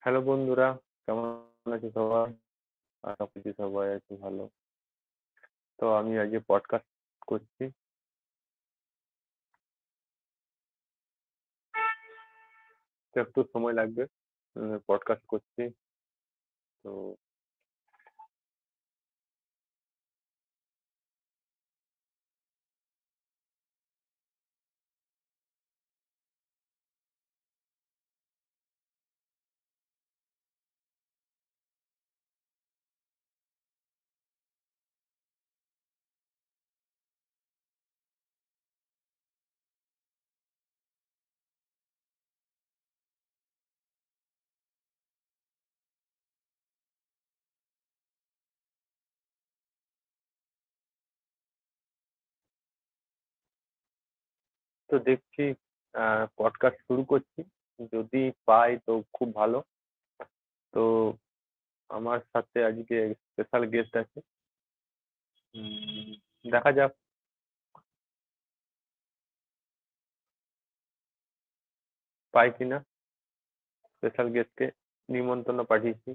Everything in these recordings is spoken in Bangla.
হ্যালো বন্ধুরা, কেমন আছো সবাই? আশা করছি সবাই আছে ভালো। তো আমি আজকে পডকাস্ট করছি। তো একটু সময় লাগবে। পডকাস্ট করছি। তো তো দেখছি পডকাস্ট শুরু করছি। যদি পাই তো খুব ভালো। তো আমার সাথে আজকে স্পেশাল গেস্ট আছে। উম, দেখা যাক পাই কিনা। স্পেশাল গেস্টকে নিমন্ত্রণ পাঠিয়েছি।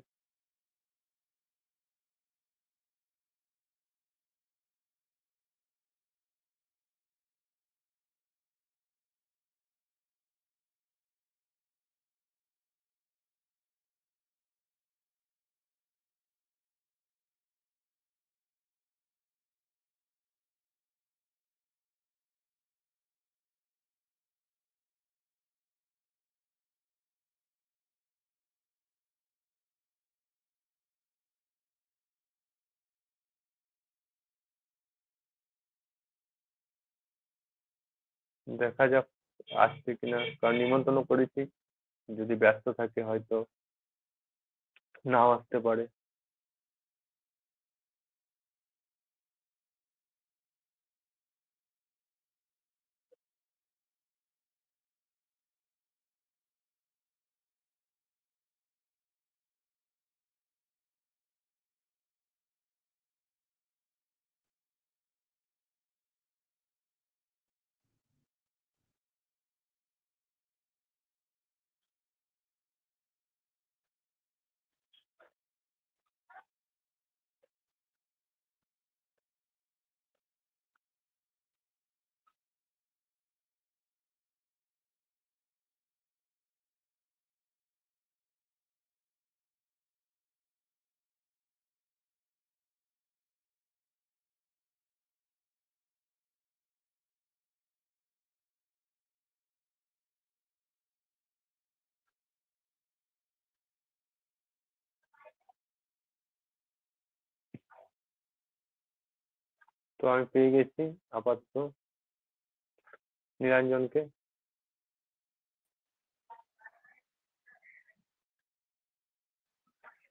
দেখা যাক আসছে কিনা, কারণ নিমন্ত্রণ করেছি। যদি ব্যস্ত থাকে হয়তো নাও আসতে পারে। তো আমি পেয়ে গেছি আপাতত নিরঞ্জনকে।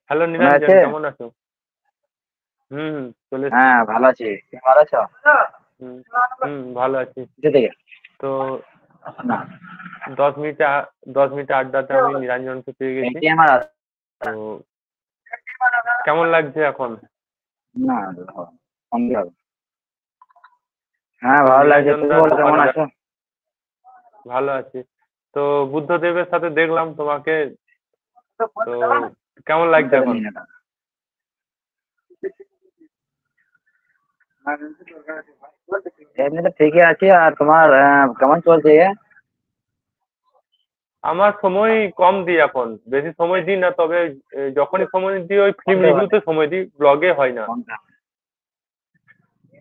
হ্যালো মনে নিরঞ্জন, আছে? কেমন আছো? চলে এসছি। হ্যাঁ, ভালো আছি। তুমি ভালো আছো? হুম ভালো আছি। কোথা থেকে? তো না, 10 মিনিটে 10 মিনিটে আড্ডাতে আমি নিরঞ্জনকে পেয়ে গেছি। এটিএম আর তো কেমন লাগছে এখন? না, ফোন দিয়ে হবে। হ্যাঁ, তো ভালো লাগছে। নিরঞ্জন তুমি দা বলো কেমন দোকানে আছো? ভালো আছি। তো বুদ্ধদেবের সাথে দেখলাম তোমাকে। তো কেমন লাগছে এখন? এমনি তো ঠিকই আছি। আর তোমার কেমন চলছে? আমার সময় কম দিই এখন, বেশি সময় দিই না। তবে যখনই সময় দিই ওই ফিল্ম কোনটা রিভিউতে সময় দিই, ব্লগে হয় না। কোনটা?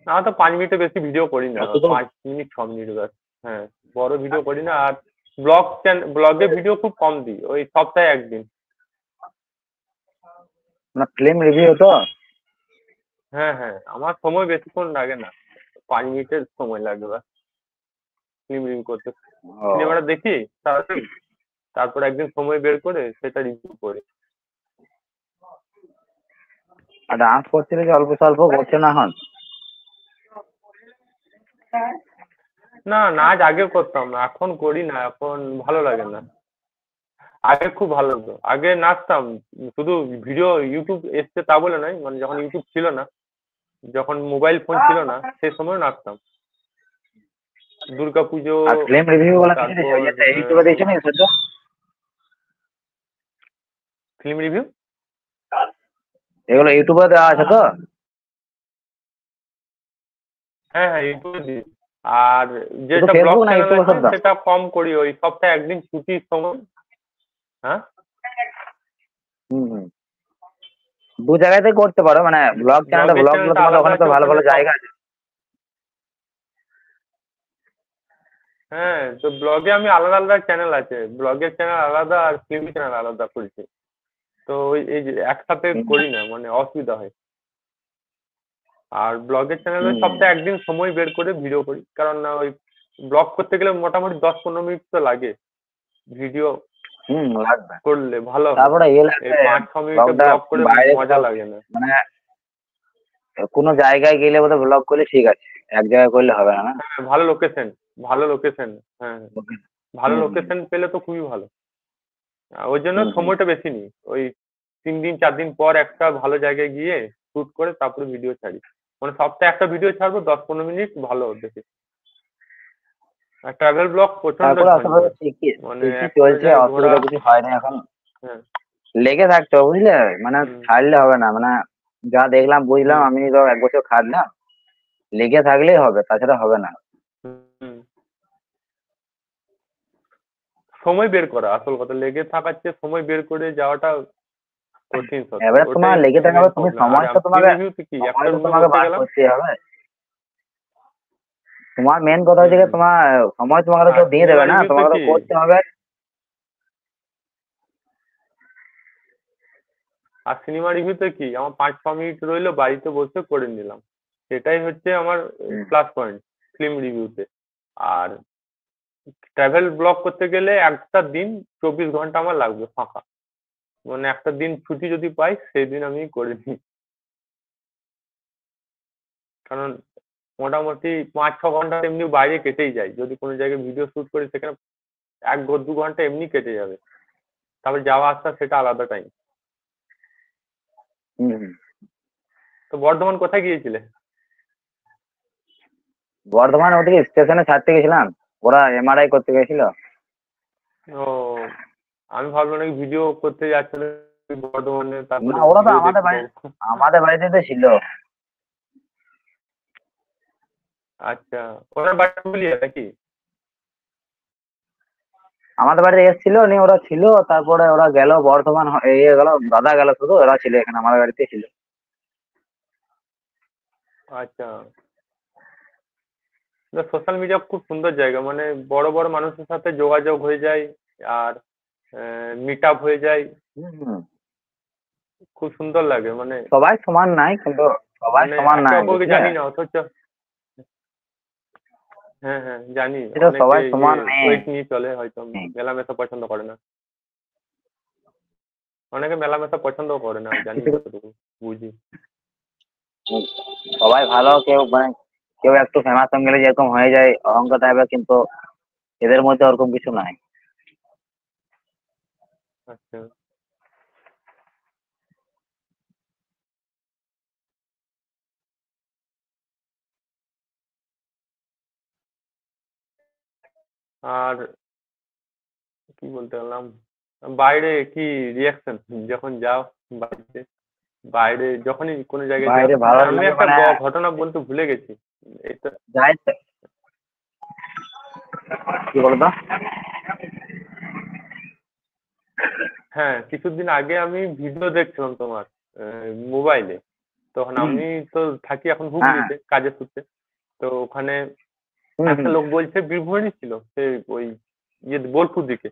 না তো 5 মিনিটের বেশি ভিডিও করি না, অত তো 5 মিনিট 6 মিনিট ব্যাস। হ্যাঁ, বড় ভিডিও করি না। আর ব্লগে ভিডিও খুব কম দিই, ওই সপ্তাহে একদিন। না, ফিল্ম রিভিউ তো। হ্যাঁ হ্যাঁ, আমার সময় বেশিক্ষণ লাগে না, 5 মিনিটের সময় লাগে ব্যাস ফিল্ম রিভিউ করতে। ও, সিনেমাটা দেখি তাড়াতাড়ি, তারপর একদিন সময় বের করে সেটা রিভিউ করি। আর ডান্স করছিলে যে অল্প স্বল্প করছে না এখন? না, নাচ আগে করতাম, এখন করি না, এখন ভালো লাগে না। আগে খুব ভালো লাগতো, আগে নাচতাম। শুধু ভিডিও ইউটিউব এসছে তা বলে নয়, মানে যখন ইউটিউব ছিল না, যখন মোবাইল ফোন ছিল না, সেই সময় নাচতাম। দুর্গাপুজো, আর ফিল্ম রিভিউ বলা কিছু দিয়েছে তারপর ইউটিউবে দিয়েছে না সদ্য? Film review. এগুলো ইউটিউবে দেওয়া আছে তো? হ্যাঁ হ্যাঁ ইউটিউবে দিই। আর শুধু যেটা ব্লগ ফেসবুক না চ্যানেল ইউটিউবে আছে সব দাও? সেটা কম করি, ওই সপ্তাহে একদিন ছুটির সময়। হ্যাঁ হুম হুম। দু জায়গাতে করতে পারো, মানে ব্লগ চ্যানেলটা, ব্লগের ব্লগ গুলো চ্যানেলটা তোমাদের আলাদা ওখানে তো আছে, ভালো ওখানে ভালো সব। জায়গা আছে। হ্যাঁ তো ব্লগে আমি আলাদা আলাদা চ্যানেল আছে, ব্লগের চ্যানেল আলাদা আর ফিল্ম চ্যানেল আলাদা করেছি। তো ওই এই যে একসাথে হুম করি না, মানে অসুবিধা হয়। আর ব্লগের চ্যানেলে হুম সপ্তাহে একদিন সময় বের করে ভিডিও করি, কারণ না ওই ব্লগ করতে গেলে মোটামুটি 10-15 মিনিট তো লাগে ভিডিও হুম, লাগবে। করলে ভালো হয়। তারপরে ইয়ে এই লাগবে, 5-6 মিনিটে ব্লগটা ব্লগ করে বাইরে মজা কোথাও, লাগে না। মানে কোনো জায়গায় গেলে বোধহয় ব্লগ করলে ঠিক আছে, এক জায়গায় করলে হবে না, না? হ্যাঁ ভালো লোকেশন, ভালো লোকেশন। হ্যাঁ হ্যাঁ, ভালো হুম হুম লোকেশন পেলে তো খুবই ভালো। ওই জন্য হুম হুম সময়টা বেশি নিই, ওই 3 দিন 4 দিন পর একটা ভালো জায়গায় গিয়ে শুট করে তারপরে ভিডিও ছাড়ি। মানে সপ্তাহে একটা ভিডিও ছাড়বো 10-15 মিনিট ভালো দেখে। আর ট্রাভেল ব্লগ প্রচন্ড তারপরে আশেপাশে ঝঞ্ঝাট। ঠিকই মানে ঠিকই এক কোনো চলছে, জায়গায় ঘোরা। অসুবিধা কিছু হয় না এখন। হ্যাঁ। লেগে থাকতে হবে বুঝলে, মানে হুম ছাড়লে হবে না, মানে যা দেখলাম বুঝলাম, হুম আমি তো 1 বছর খাটলাম, লেগে থাকলেই হবে, তাছাড়া হবে না। হুম। সময় বের করা আসল কথা, লেগে থাকার চেয়ে সময় বের করে যাওয়াটা কঠিন সত্যি, এবারে তোমার ওটাই লেগে হচ্ছে থাকতে মেন হবে, তুমি প্রবলেম। আর সময় তো ফিল্ম তোমাকে, রিভিউতে কি একটা সময় তো রুমে তোমাকে বসে বার গেলাম। করতেই হবে। তোমার মেন কথা হচ্ছে হুম। গিয়ে তোমার সময় তোমাকে তো আর কেউ দিয়ে সিনেমা দেবে না, রিভিউতে তোমাকে তো কি করতে হবে। আর সিনেমা রিভিউতে কি আমার 5-6 মিনিট রইলো, বাড়িতে বসে করে নিলাম। সেটাই হচ্ছে আমার হুম প্লাস পয়েন্ট ফিল্ম রিভিউতে। আর ট্রাভেল ব্লগ করতে গেলে একটা দিন 24 ঘন্টা আমার লাগবে ফাঁকা। মানে একটা দিন ছুটি যদি পাই সেই দিন আমি করে নিই। কারণ মোটামুটি 5-6 ঘন্টা এমনি বাইরে কেটেই যায়, যদি কোনো জায়গায় ভিডিও শুট করি সেখানে 1-2 ঘন্টা এমনি কেটে যাবে। তারপর যাওয়া আসা সেটা আলাদা টাইম। হুম হুম। তো বর্ধমান কোথায় গিয়েছিলে? বর্ধমান ওদিকে স্টেশনে ছাড়তে গেছিলাম, ওরা এমআরআই করতে গেছিল। ও, আমি ভাবলাম নাকি ভিডিও করতে যাচ্ছিলে বর্ধমানে, না, তারপরে ওরা তো ভিডিও আমাদের দেখতে বাড়ি, পাবো। আমাদের বাড়িতে তো ছিল। আচ্ছা, ওনার বাড়ি পুরুলিয়া নাকি? আমাদের বাড়িতে এসেছিল, নিয়ে ওরা ছিল, তারপরে ওরা গেল বর্ধমান, ইয়ে গেল, দাদা গেল, শুধু ওরা ছিল এখানে আমাদের বাড়িতে ছিল। আচ্ছা, সোশ্যাল মিডিয়া খুব সুন্দর জায়গা, মানে বড় বড় মানুষের সাথে যোগাযোগ হয়ে যায়। আর মিট আপ হয়ে যায়। হুম হুম। খুব সুন্দর লাগে, মানে সবাই সমান নাই কিন্তু, সবাই মানে সমান একে নাই অপরকে বুঝলে, জানি না অথচ। হ্যাঁ হ্যাঁ জানি। এটা অনেকে সবাই ইয়ে সমান নেই। ওয়েট নিয়ে চলে হয়তো, মেলামেশা পছন্দ করে না। অনেকে মেলামেশা পছন্দ করে না, জানি কিছু যতটুকু বুঝি। সবাই ভালো, কেউ মানে কেউ একটু ফেমাস হয়ে গেলে যেরকম হয়ে যায় অহংকার টাইপের, কিন্তু এদের মধ্যে ওরকম কিছু নাই। আচ্ছা। আর কি বলতে গেলাম, বাইরে কি রিয়াকশন যখন যাও বাড়িতে, বাইরে যখনই কোনো জায়গায় যাও, বাইরে মানে ভালো আমি লাগে, একটা মানে ঘটনা বলতে ভুলে গেছি। এটা যাই কি বলতো। হ্যাঁ, কিছুদিন আগে আমি ভিডিও দেখছিলাম তোমার মোবাইলে। তখন হুম আমি তো থাকি এখন হ্যাঁ হ্যাঁ, হুগলিতে কাজের সূত্রে। তো ওখানে হুম একটা হুম লোক বলছে, বীরভূমেরই ছিল সে, ওই ইয়ে বোলপুর দিকে।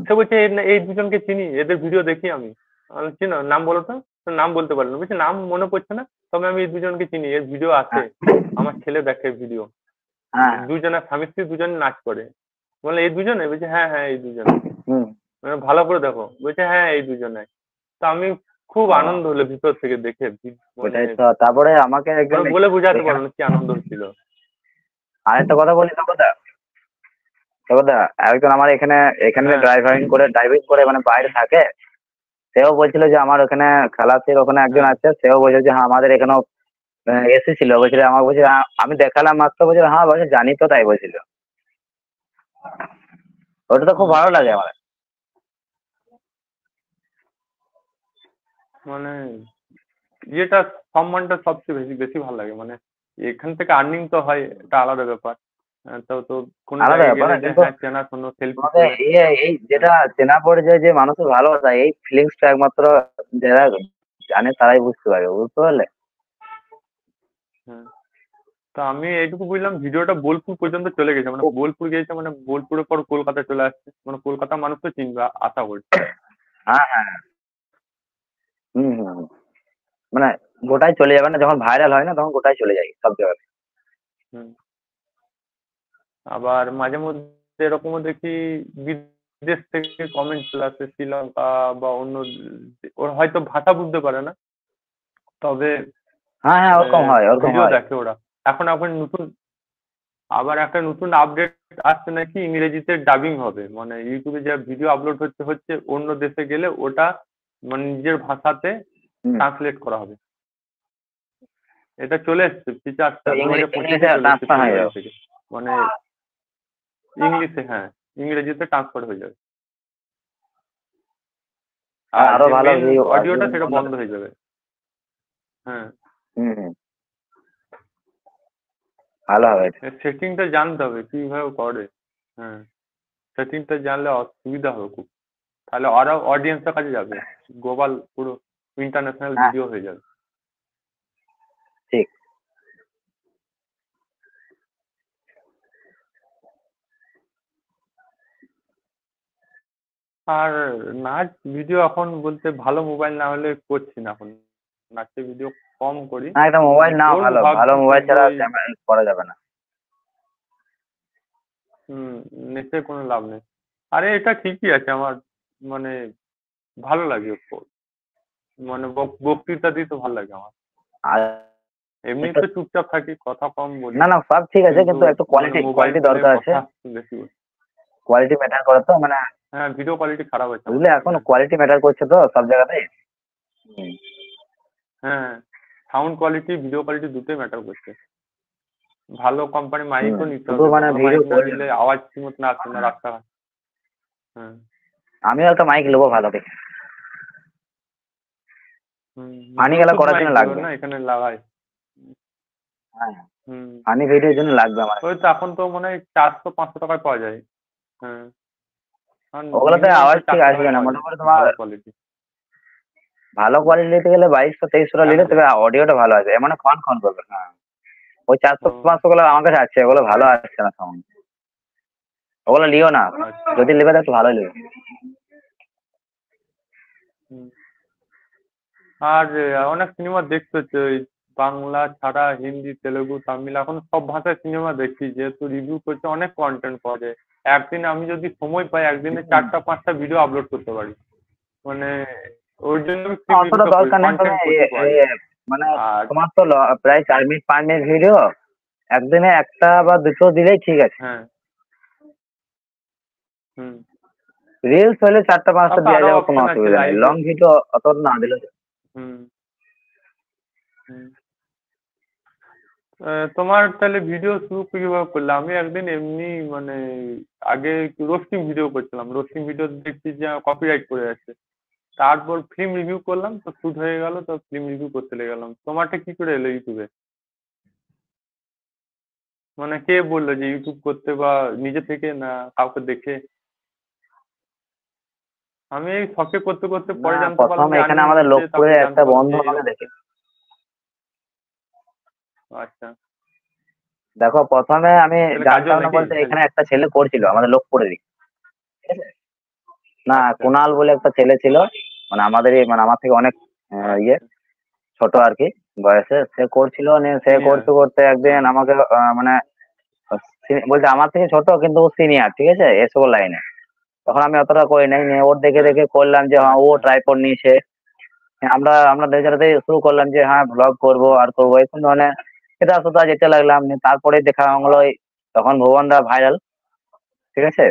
সে বলছে এই দুজনকে চিনি, এদের ভিডিও দেখি আমি। আমি বলছি, চিনো, নাম বলো তো। তো নাম বলতে পারলো না, বলছে নাম মনে পড়ছে না, তবে আমি এই দুজনকে চিনি, এর ভিডিও আছে, হ্যাঁ আমার ছেলে দেখে ভিডিও। হ্যাঁ, দুজনে স্বামী স্ত্রী দুজনে নাচ করে। বলে এই দুজনে? বলছে হ্যাঁ হ্যাঁ এই দুজনে। হুম। মানে ভালো করে দেখো, বলছে হ্যাঁ এই দুজনে। তো আমি খুব ও, আনন্দ হলো ভিতর থেকে দেখে, মানে ওটাই তো। তারপরে আমাকে একজন মানে বলে বোঝাতে এখানে, পারবো না কি আনন্দ হচ্ছিল। আরেকটা কথা বলি তো কথা, দাদা, একজন আমার এখানে, এখানে হ্যাঁ ড্রাইভিং করে মানে বাইরে থাকে, সেও বলছিল যে আমার ওখানে খালাসির ওখানে একজন হ্যাঁ। আছে, সেও বলছিল যে হ্যাঁ আমাদের এখানেও এসেছিল, বলছিল আমাকে, বলছিল আমি দেখালাম মাত্র, বলছিল হ্যাঁ, বলছে জানি তো, তাই বলছিল। ওটা তো খুব ভালো লাগে আমার। মানে ইয়েটা সম্মানটা সবচেয়ে বেশি বেশি ভালো লাগে, মানে এখান থেকে আর্নিং তো হয়, এটা আলাদা ব্যাপার। তো কোনো আলাদা জায়গায় ব্যাপার গেলে না, যে কিন্তু হ্যাঁ চেনা শোনো সেলফি তোমাদের তুলে। এই হ্যাঁ। যেটা চেনা পরিচয় যে মানুষের ভালোবাসা, এই ফিলিংসটা একমাত্র যারা জানে তারাই বুঝতে পারবে, বুঝতে পারলে? হ্যাঁ, তো আমি এইটুকু বুঝলাম ভিডিওটা বোলপুর পর্যন্ত চলে গেছে, মানে খুব। বোলপুর গেছে মানে বোলপুরের পর কলকাতা চলে আসছে, মানে কলকাতা মানুষ তো চিনবে আশা করি। হ্যাঁ, হ্যাঁ। হুম, হুম, হুম। মানে গোটাই চলে যাবে না, যখন ভাইরাল হয় না তখন গোটাই চলে যায় সব জায়গায়। হুম। আবার মাঝে মধ্যে এরকমও দেখি বিদেশ থেকে কমেন্ট চলে আসে, শ্রীলঙ্কা বা অন্য ওরা হয়তো ভাষা বুঝতে পারে না, তবে হ্যাঁ, হ্যাঁ, ওরকম হয়, ওরকম ভিডিও হয়। দেখে ওরা। এখন এখন নতুন আবার একটা নতুন আপডেট আসছে নাকি, ইংরেজিতে ডাবিং হবে, মানে ইউটিউবে যে ভিডিও আপলোড হচ্ছে হচ্ছে অন্য দেশে গেলে ওটা মানে নিজের ভাষাতে হুম। ট্রান্সলেট করা হবে। এটা চলে এসছে তো ফিচারটা 2025-এ ইংলিশে চলে এসছে ট্রান্সফার হয়ে ফেব্রুয়ারি যাবে। থেকে। মানে ইংলিশে, হ্যাঁ, ইংরেজিতে ট্রান্সফার হয়ে যাবে। আর আর আরো যে ভালো মেন ভিউ আসবে অডিওটা কিন্তু সেটা বন্ধ অন্যদের। হয়ে যাবে। হ্যাঁ, হুম, হুম। ভালো হবে এটা। সেটিংটা জানতে হবে কিভাবে করে। হ্যাঁ, সেটিংটা জানলে অসুবিধা হবে খুব, তাহলে আরো অডিয়েন্সের কাছে যাবে, গ্লোবাল পুরো ইন্টারন্যাশনাল হ্যাঁ, ভিডিও হয়ে যাবে। ঠিক। আর নাচ ভিডিও এখন বলতে ভালো মোবাইল না হলে করছি না এখন, নাচের ভিডিও কম করি। না, একটা মোবাইল নাও করবো ভালো, ভালো ভাবছি, মোবাইল কিন্তু ছাড়া ওই করা যাবে না। নেচে কোনো লাভ নেই। আরে এটা ঠিকই আছে আমার, মানে ভালো লাগে মানে বক্তৃতা দিতে ভালো লাগে আমার। আর এমনি একটা, তো চুপচাপ থাকি, কথা কম বলি, না, না, সব ঠিক আছে, কিন্তু কিন্তু একটু মানে কোয়ালিটি মোবাইল কোয়ালিটি ফোনে দরকার আছে। কথা বেশি বলি। কোয়ালিটি ম্যাটার করে তো, মানে হ্যাঁ, ভিডিও কোয়ালিটি খারাপ আছে আমার বুঝলে, এখন ফোনে। কোয়ালিটি ম্যাটার করছে তো সব জায়গাতে। হুম। হ্যাঁ, সাউন্ড কোয়ালিটি ভিডিও কোয়ালিটি দুটোই ম্যাটার করছে। ভালো কোম্পানি হুম, মাইকও নিতে শুধু হবে, মানে ভালো ভিডিও মাইক না করে। নিলে আওয়াজ ঠিক মতন আসছে না রাস্তা। হ্যাঁ। আমিও একটা মাইক নেবো ভালো দেখে। হানি গেলা ব্লুটুথ করার মাইক জন্য নেবে লাগবে। না, এখানে লাগাই। হ্যাঁ, হুম। হানি ভিডিওর জন্য লাগবে আমার। ওই তো এখন তো মনে হয় 400-500 টাকায় পাওয়া যায়। হ্যাঁ, কারণ ওগুলোতে মিনিমাম তো আওয়াজ ঠিক 400 আসবে টাকায় না, পাওয়া যায় মোটামুটি তোমার ভালো কোয়ালিটি। ভালো কোয়ালিটি নিতে গেলে 2200-2300 নিলে তবে অডিওটা ভালো আসবে, মানে খন খন করবে। হ্যাঁ, ওই 400-500 গুলো আমার কাছে আছে, ওগুলো ভালো আসছে না সাউন্ড। ওগুলো লিও না, আচ্ছা। যদি নেবে তো একটু ভালো লিও। হুম। আর অনেক সিনেমা দেখতে হচ্ছে, ওই বাংলা ছাড়া হিন্দি, তেলেগু, তামিল, এখন সব ভাষায় সিনেমা দেখছি, যেহেতু রিভিউ করছে অনেক কন্টেন্ট পাওয়া যায়। একদিনে আমি যদি সময় পাই একদিনে 4টা-5টা ভিডিও আপলোড করতে পারি, মানে ওর জন্য আমি ফিল্ম অতটা রিভিউটা করি, দরকার নেই, তবে কন্টেন্ট প্রচুর পাওয়া যায়। মানে আর তোমার তো প্রায় 4 মিনিট 5 মিনিট ভিডিও, একদিনে একটা বা দুটো দিলেই ঠিক আছে। হ্যাঁ। হুম। রিলস হলে 4টা 5টা তারপর দেওয়া আরো যাবে, কোনো অপশন আছে অসুবিধা নেই, লাইভে। লং ভিডিও অত না দিলে। হুম। হুম। তোমার তাহলে ভিডিও শুরু কিভাবে করলে? আমি একদিন এমনি মানে আগে রোস্টিং ভিডিও করছিলাম, রোস্টিং ভিডিও দেখছি যে কপিরাইট করে যাচ্ছে, তারপর ফিল্ম রিভিউ করলাম, তো শুট হয়ে গেল, তো ফিল্ম রিভিউ করতে লেগে গেলাম। তোমারটা কি করে এলো ইউটিউবে? মানে কে বললো যে ইউটিউব করতে, বা নিজে থেকে না কাউকে দেখে? আমি এই শখে করতে করতে না, পরে জানতে প্রথম পারলাম যে এখানে আর্নিং আমাদের হচ্ছে, লোকপুরে তারপর একটা জানতে পারলাম বন্ধু যে আমাকে এরকম। দেখে। আচ্ছা। দেখো, প্রথমে আমি তাহলে কাজল জানতাম না নাকি বলতে, কাজল? এখানে একটা ছেলে করছিল আমাদের লোকপুরেরই, ঠিক আছে? না, আচ্ছা। কুনাল বলে একটা ছেলে ছিল, মানে আমাদেরই, মানে আমার থেকে অনেক ইয়ে আচ্ছা। ছোট আর কি বয়সে, সে করছিল, নিয়ে সে সিনিয়র। করতে করতে একদিন হ্যাঁ। আমাকে মানে বলছে আমার থেকে ছোট কিন্তু ও সিনিয়র, ঠিক আছে, এসব লাইনে। তখন আমি অতটা করি নাই, নিয়ে ওর দেখে হ্যাঁ। দেখে করলাম যে হ্যাঁ, ও আচ্ছা। ট্রাইপড নিয়েছে। হ্যাঁ, আমরা দেখে দেখে শুরু করলাম যে হ্যাঁ, ব্লগ করবো আর করবো, এখন মানে এটা সেটা যেতে লাগলাম, নিয়ে তারপরে দেখা হলো তখন ভুবন দা ভাইরাল, ঠিক আছে।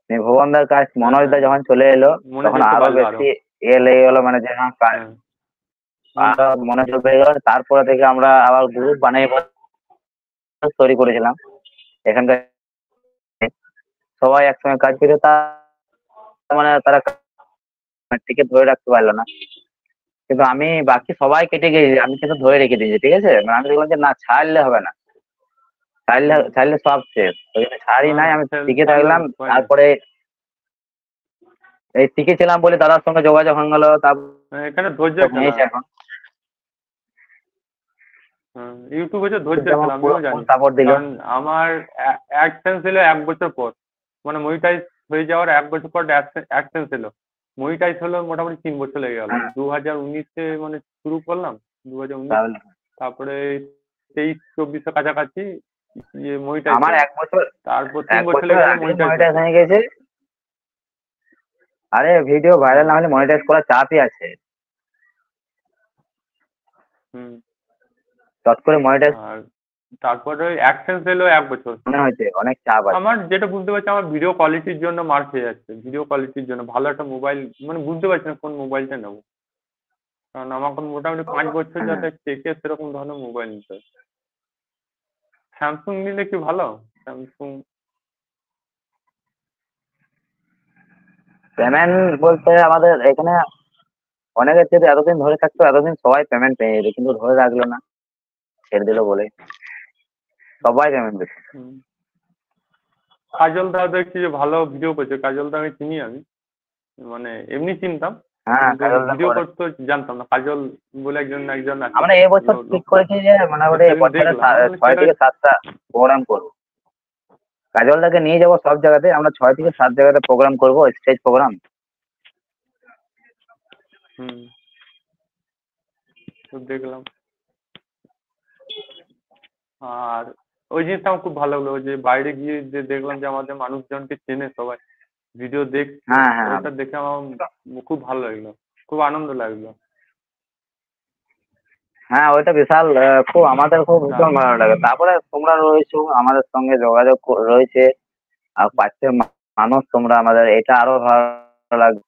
নিয়ে ভুবন দার কাজ হ্যাঁ, মনোজ হ্যাঁ, দা হ্যাঁ, যখন চলে এলো, তখন মনোযোগটা আরো বাড়লো আরো। বেশি লেগে গেলো, মানে যে হ্যাঁ, হ্যাঁ। হুম। আরো মনোযোগ বেড়ে গেল। তারপরে থেকে আমরা আবার গ্রুপ বানিয়ে তৈরি করেছিলাম এখানকার, সবাই একসঙ্গে কাজ করে, তা মানে তারা টিকে ধরে রাখতে পারলো না। কিন্তু আমি বাকি সবাই কেটে গিয়েছি, আমি কিন্তু ধরে রেখে দিয়েছি, ঠিক আছে, মানে আমি দেখলাম যে না ছাড়লে হবে না, ছাড়লে হুম। ছাড়লে সব শেষ, ওই জন্য ছাড়ি না নাই, না আমি টিকে ছাড়লে থাকলাম। উপায় নেই। তারপরে এই টিকে ছিলাম বলে দাদার সঙ্গে যোগাযোগ হয়ে গেল, তারপর এখানে ধৈর্যের খেলা। ভেঙেছে এখন। ইউটিউব হচ্ছে ধৈর্যের যেমন খেলা, পুরো আমিও ফুল জানি। সাপোর্ট দিল। কারণ আমার অ্যাডসেন্স এলো 1 বছর পর, মানে মনিটাইজ হয়ে যাওয়ার 1 বছর পর অ্যাডসেন্স এলো। মনিটাইজ হলো মোটামুটি 3 বছর লেগে গেল। হ্যাঁ, 2019-এ মানে শুরু করলাম, 2019, তাহলে তারপরে 23-24-এর কাছাকাছি ইয়ে মনিটাইজ আমার হলো। 1 বছর, তারপর এক 3 বছর বছর লেগে গেল আগে মনিটাইজ মনিটাইজ হতে। হয়ে গেছে। আরে ভিডিও ভাইরাল হুম না হলে মনিটাইজ করার চাপই আছে, হুম। চট করে মনিটাইজ আর তারপরে অ্যাডসেন্স এলো 1 বছর। মনে হয়েছে অনেক চাপ আছে। আমার যেটা বুঝতে পারছি, আমার ভিডিও কোয়ালিটির জন্য মার খেয়ে যাচ্ছে, ভিডিও কোয়ালিটির জন্য ভালো একটা মোবাইল মানে বুঝতে পারছি না কোন মোবাইলটা নেবো। কারণ আমার এখন মোটামুটি 5 বছর হ্যাঁ, যাতে টেকে সেরকম ধরনের মোবাইল নিতে হবে। স্যামসুং নিলে কি ভালো? স্যামসুং। পেমেন্ট বলতে আমাদের এখানে অনেকের যদি এতদিন ধরে থাকতো, এতদিন সবাই পেমেন্ট পেয়ে যেত, কিন্তু ধরে রাখলো না, ছেড়ে দিল বলে সবাই পেমেন্ট দিত। হুম। কাজল দা দেখছি যে ভালো ভিডিও করছে, কাজল দা আমি চিনি আমি, মানে এমনি চিনতাম, হ্যাঁ, কিন্তু কাজলদা ভিডিও করে। করতে জানতাম না। কাজল বলে একজন একজন আছে আমরা এবছর ঠিক লোক। করেছি যে তো মোটামুটি সেদিন বছরে দেখলাম, আমি বলি 6 ছেলেটা। থেকে 7টা প্রোগ্রাম করবো। কাজলদাকে নিয়ে যাবো সব জায়গাতে, আমরা 6 থেকে 7 জায়গাতে প্রোগ্রাম করবো, স্টেজ প্রোগ্রাম। হুম। তো দেখলাম। আর ওই জিনিসটা আমার খুব ভালো লাগলো, ওই যে বাইরে গিয়ে যে দেখলাম যে আমাদের মানুষজনকে চেনে সবাই, ভিডিও দেখছে, হ্যাঁ, হ্যাঁ, ওইটা দেখে আমার খুব ভালো লাগলো, খুব আনন্দ লাগলো। হ্যাঁ, ওইটা বিশাল খুব আমাদের খুব ভীষণ ভালো লাগে। তারপরে তোমরা রয়েছো আমাদের সঙ্গে যোগাযোগ রয়েছে, আর পাঁচটা মানুষ তোমরা আমাদের, এটা আরো ভালো লাগবে।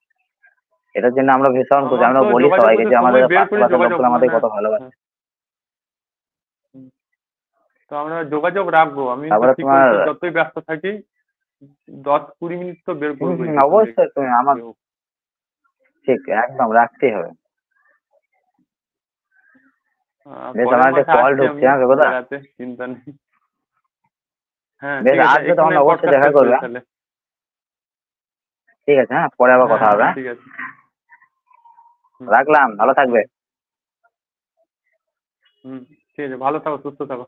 এটার জন্য আমরা ভীষণ খুশি, আমার আমরা তো বলি যোগাযোগ সবাইকে করতে যে আমাদের সময় বের করে আশেপাশের যোগাযোগ, লোকগুলো আমাদের মানে কত ভালোবাসে। হ্যাঁ, হুম। তো আমরা যোগাযোগ রাখবো, আমি তো তারপরে ঠিক তোমার করেছি যতই ব্যস্ত থাকি 10-20 মিনিট তো বের করবোই, যেখান থেকে অবশ্যই তুমি আমার, যে হোক। ঠিক একদম রাখতেই হবে। বেশ, পরের আমার একটা মাসে কল আসছি ঢুকছে, আমি হ্যাঁ দাদা। বেড়াতে, চিন্তা নেই। হ্যাঁ বেশ, ঠিক আছে, আসবে তখন এখানে অবশ্যই পডকাস্ট দেখা শেষ করবে, করি হ্যাঁ? তাহলে। ঠিক আছে, হ্যাঁ, পরে আবার হ্যাঁ কথা হবে, হ্যাঁ হ্যাঁ? ঠিক আছে। হুম রাখলাম, ভালো থাকবে। হুম হুম। ঠিক আছে, ভালো থাকো, সুস্থ থাকো।